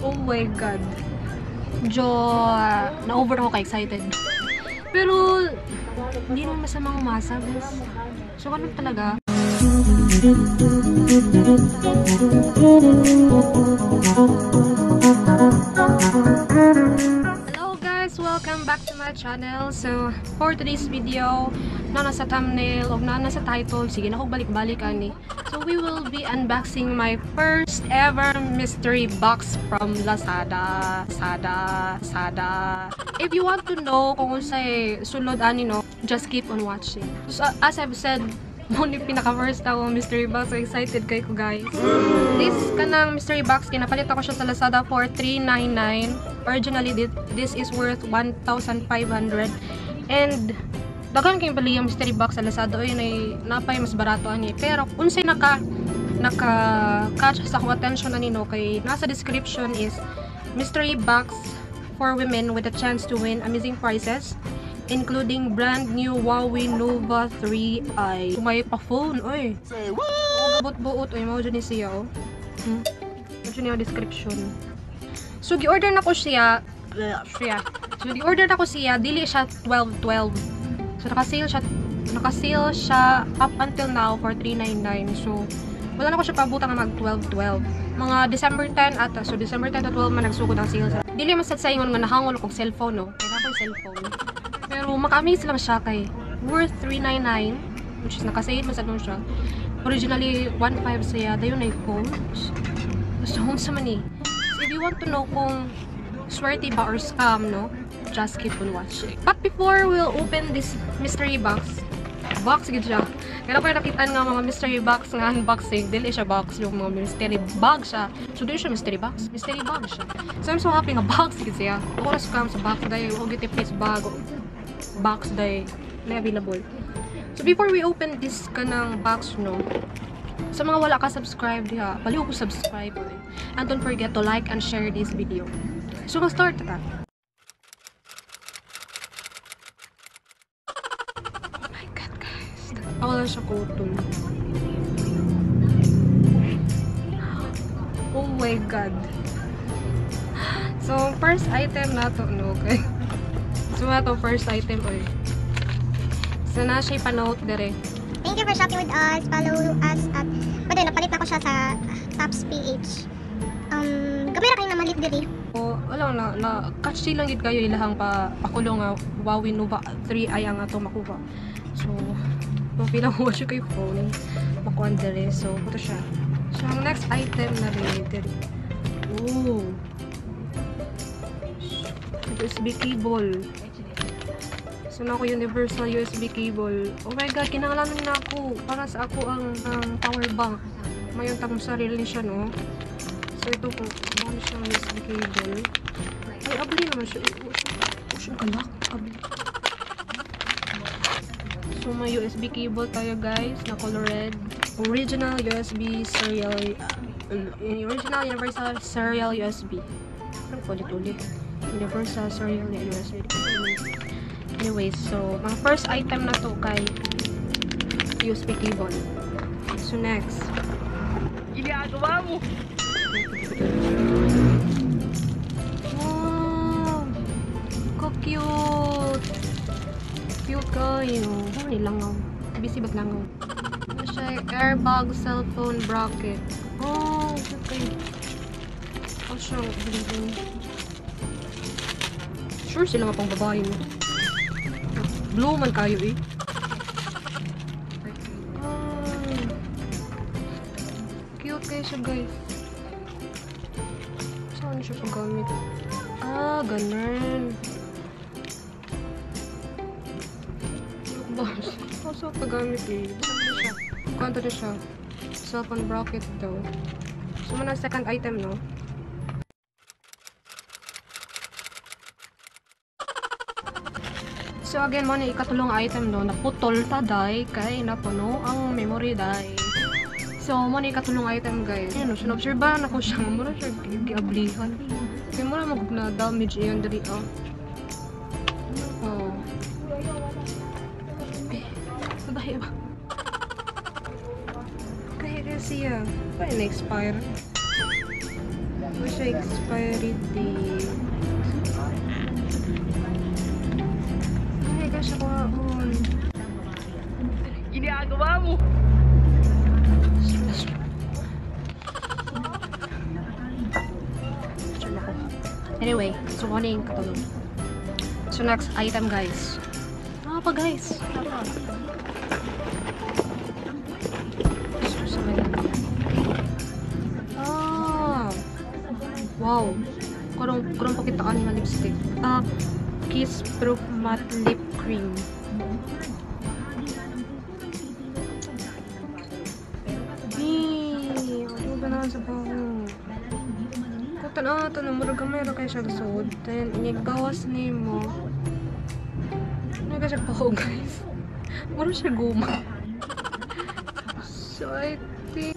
Oh my god. Medyo na-over ako ka-excited. Pero hindi naman masamang umasa, guys. So, ganun talaga. Hello guys! Welcome back to my channel. So, for today's video, na nasa thumbnail o na nasa title, sige na ako balik-balik ani. So, we will be unboxing my first ever mystery box from Lazada. If you want to know kung unsay sulod ani no, just keep on watching. So, as I've said, muna pinaka-first ako mystery box. So excited kayo ko guys. This kanang mystery box, kinapalit ako siya sa Lazada for $399. Originally, this is worth $1,500. And daghan kayong bali yung mystery box sa Lazada. Yun ay napay mas barato ani. Pero unsay naka-catch sa akong attention na nino kay nasa description is mystery box for women with a chance to win amazing prizes, including brand new Huawei Nova 3i. May pa-phone, oy. Say what? Buot-buot, oy. Mao dyan siya, oh. Ito niya description. So, gi-order na ko siya. So, gi-order na ko siya. Dili siya 12-12. So, naka-sale siya up until now for $399. So, wala na ko siya pabutang na mag 12-12. Mga December 10 ata. So, December 10 to 12 man nagsugod ang sale. Dili masad sa ingon nga nahangol kong cellphone, no? Kaya akong cellphone. Pero maka-amaze lang siya kay worth $399, which is naka-sale masad mo siya. Originally, 1.5 siya. Dayon na yung phone. Gusto kong sa mani. So, if you want to know kung swerte ba or scam, no? Just keep on watching. But before we'll open this mystery box gid siya. Kaya ko nakita nga mga mystery box nga unboxing. Dili siya box, yung mga mystery bag siya. So, dili siya mystery box. Mystery bag siya. So, I'm so happy nga box gid siya. Ako na scam sa box dahil o gitipis bag. Box dahil na available. So, before we open this kanang box, no, sa mga wala ka subscribe diha, baliw ko subscribe. And don't forget to like and share this video. So, mag-start ta. Oh my god, guys. Wala siya cotton. Oh my god. So, first item na to, no, okay? So, ito first item, oy. So, na siya panote dire. Thank you for shopping with us. Follow us at... Pwede, napalit na ko siya sa Tops PH. Gamay na kayo na malit diri. O, wala na catchy lang gid kayo ilahang pakulong nga Huawei Nova 3i ang ato makuha. So, kung pinanguha siya kay phone, makuha dire. So, ito siya. So, ang next item na rin diri. Oh. USB cable. So, na ako universal USB cable. Oh my god, kinahanglan na ako. Para sa ako ang power bank. Mayroon takong sarili siya, no? So, ito po. Ano siya USB cable. Ay, abli naman siya. Oh, siya kalak. Abli. So, may USB cable tayo, guys. Na color red. Original USB serial. Original universal serial USB. Ano po ulit-ulit? Universal serial USB. Anyways, so, ang first item na to kay USB cable. So, next. Ginagawa mo! Wow! Ka-cute! Cute kayo. Ano nilangaw? Busy ba't langaw? Ano siya? Airbag cellphone bracket. Oh, okay. Oh, siya. Sure sila nga pang babae mo. Blue man kayo eh. Cute kayo siya guys. Saan siya paggamit? Ah, ganun. Boss, saan paggamit eh? Saan siya? Kanta na siya. Cellphone bracket daw. So, muna second item, no? So again mo na ikatulong item no, naputol ta day kay napuno ang memory day. So mo na ikatulong item guys. Ano siya obserbahan ako siya mo na siya giablihan. Kaya mo na mag na damage iyan diri oh. Oh. Sabay ba? Kaya siya pa na expire. Ito siya expiry date. Ay, kasi ko on. Ginagawa mo! Anyway, so morning katulog. So next item guys. Ano pa guys? Ah, wow. Kurang pakitaan nga lipstick. Kiss Proof Matte Lip Cream. Ano ba na sa baho? Ito na murag gamay ra kay siya gasod. Then gawas nimo. Ano ka siya paho guys? Mura siya guma. So I think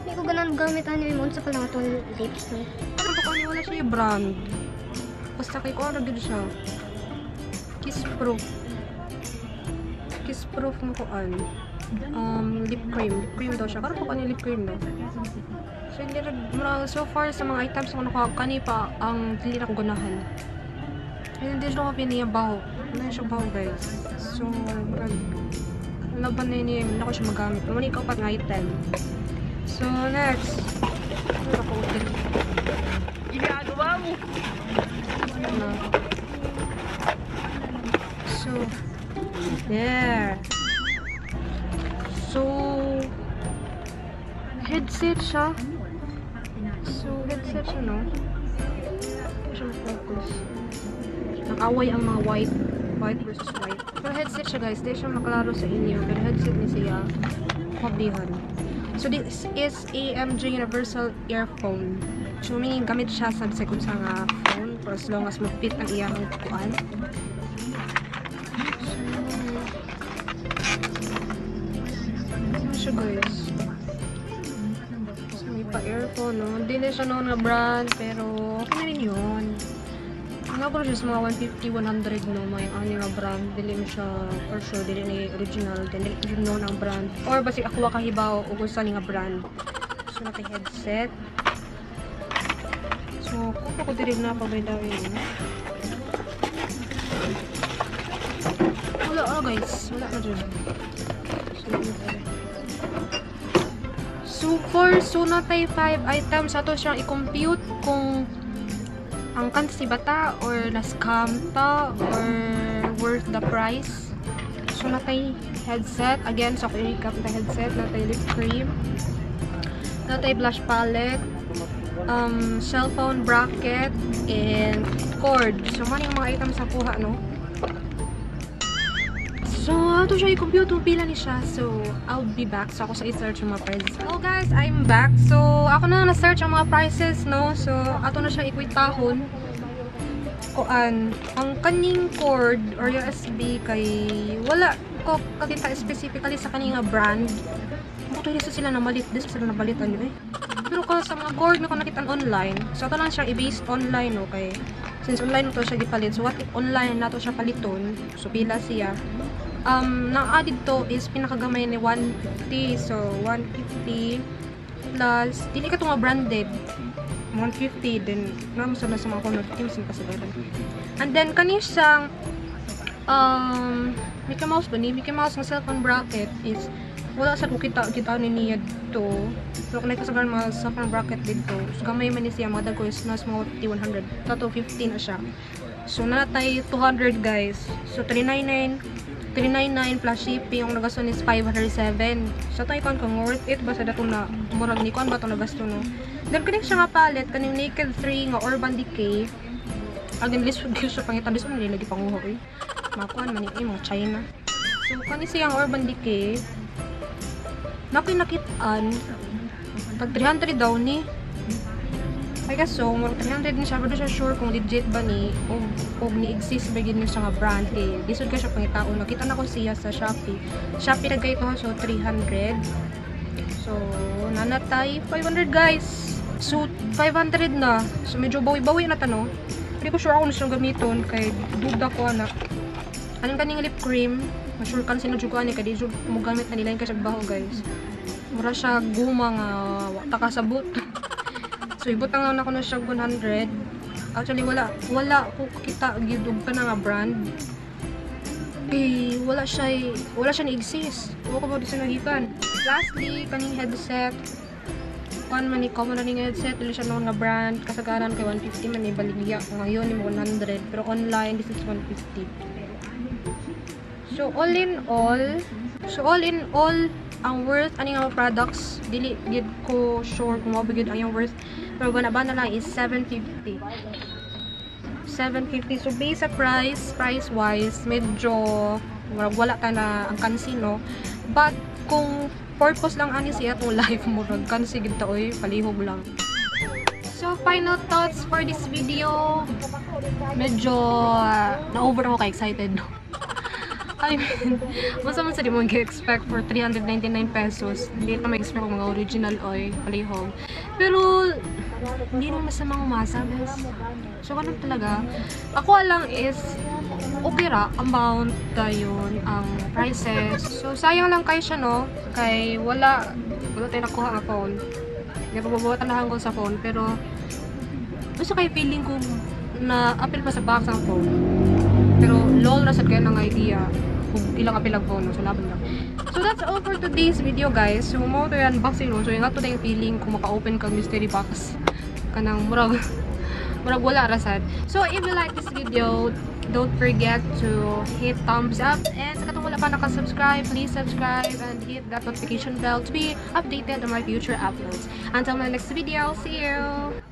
Hindi ko ganun gamit ano yung sa pala itong lips no. ano pa kanya wala siya yung brand. Basta kay ko ano gid siya. Kiss Proof. Kiss Proof mo ko lip cream. Lip cream daw siya. Karon pa kanya lip cream no. So, hindi so far sa mga items ko nakuha kani pa ang dili na ko ganahan. And hindi siya ko piniyabaw. Hindi siya baw guys. So, laban na yun hindi ko siya magamit. Naman ikaw pa ng item. So, next. Ano ko ulit? Ginagawa mo! So, there. So, headset siya. So, headset siya, no? Hindi siya focus. Nag-away ang mga white versus white. Pero headset siya, guys. Hindi siya makalaro sa inyo. Pero headset ni siya. Kabihan. So, this is AMG Universal Earphone. So, may gamit siya sa second sa nga phone for as long as mag-fit ang iyang kuan. So, siya, guys. Pa-earphone, no? Hindi na siya noon na brand, pero okay na rin yun. Nga po siya sa mga 150, 100, no? May ano nga brand. Dili mo siya, for sure, dili na original. Dili yun noon ang brand. Or basig ako kahibaw o gusto nga brand. So, naka-headset. So, kung ako dili na pabay-dawin, no? Wala, guys. Wala na dyan. So, for Sonatay 5 items, ato siyang i-compute kung ang kansi bata or na-scam ta or worth the price. Sonatay headset. Again, so ako i-recap na headset. Natay lip cream. Natay blush palette. Cellphone bracket. And cord. So, man yung mga items sa kuha, no? So, ato siya i-compute kung pila ni siya. So, I'll be back. So, ako sa i-search yung mga prices. Hello guys, I'm back. So, ako na na-search ang mga prices, no? So, ato na siya ikwitahon. Kuan, ang kaning cord or USB kay wala ko kakita specifically sa kaning brand. Buto nila sila na malit. This sila nabalitan yun eh. Pero ka sa mga cord na ko nakitan online, so ato lang siya i-based online, okay? Since online to siya gipalit. So, what if online na to siya paliton? So, pila siya. Na-added to is pinakagamay ni 150. So, 150 plus, dili ka ito nga branded. 150, then, namusa na sa mga kunod. Teams yung kasagaran. And then, kanin siyang, Mickey Mouse ba ni? Mickey Mouse ng cellphone bracket is, wala sa kukita ni niya dito. So, kung nakasagaran mga cellphone bracket dito, so, kamay man ni siya, mga dago is nas mga 100. Tato 50 na siya. So, natay 200 guys. So, 399 plus shipping ang nagasto is 507. So tayo kung worth it ba sa dato na murag ni kon ba to nagasto no. Then kani siya nga palette kaning Naked 3 nga Urban Decay. Agin list food siya pangitan dis man lagi panguha eh. Makuan man ni mga China. So kani siya ang Urban Decay. Nakit-an tag 300 daw ni. I guess so, 300 ni siya, pero siya sure kung legit ba ni o ni-exist ba yun siya nga brand eh. Disod ka siya pangitaon. Nakita na ko siya sa Shopee. Shopee nagay ito so 300. So, nanatay 500 guys. So, 500 na. So, medyo bawi-bawi na tanong. Hindi ko sure ako na siyang gamiton kay duda ko na. Anong kaning lip cream? Masure kan sinujugan ni kaya di mo gamit na nila yung kasagbaho guys. Mura siya guma nga takasabot. So ibutang lang ako na siya 100. Actually wala ko kita gid og kana nga brand. Wala siya ni-exist. Wala ko ba di sinagikan. Lastly, kaning headset. Kuan man ni common ning headset, dili siya nga brand, kasagaran kay 150 man ibaligya. Ngayon ni 100, pero online this is 150. So all in all, ang worth ani nga mga products dili gid ko sure kung mao gyud ang yung worth, pero bana lang is 750. So base sa price wise medyo wala ta na ang kansi, no? But kung purpose lang ani siya to life mo ron kansi gid ta oy, palihog lang. So final thoughts for this video, medyo na-over ako ka-excited, no? I mean, masa man sa di mo expect for 399 pesos. Hindi ito mag-expect ng mga original oy, palihog. Pero, hindi naman masamang umasa, guys. So, ganun talaga. Ako lang is, okay ra, amount yun, ang prices. So, sayang lang kayo siya, no? Kay wala tayo nakuha nga phone. Hindi pa babawatan ko sa phone, pero, gusto kayo feeling ko na apil pa sa box ang phone. Pero lol na sad kayo ng idea kung ilang apilang phone, so laban lang. So that's all for today's video, guys. So mo to unboxing, no? So yung ato tayong feeling kung maka-open kang mystery box kanang murag wala rasad. So if you like this video, don't forget to hit thumbs up, and sa katong wala pa naka-subscribe, please subscribe and hit that notification bell to be updated on my future uploads. Until my next video, see you!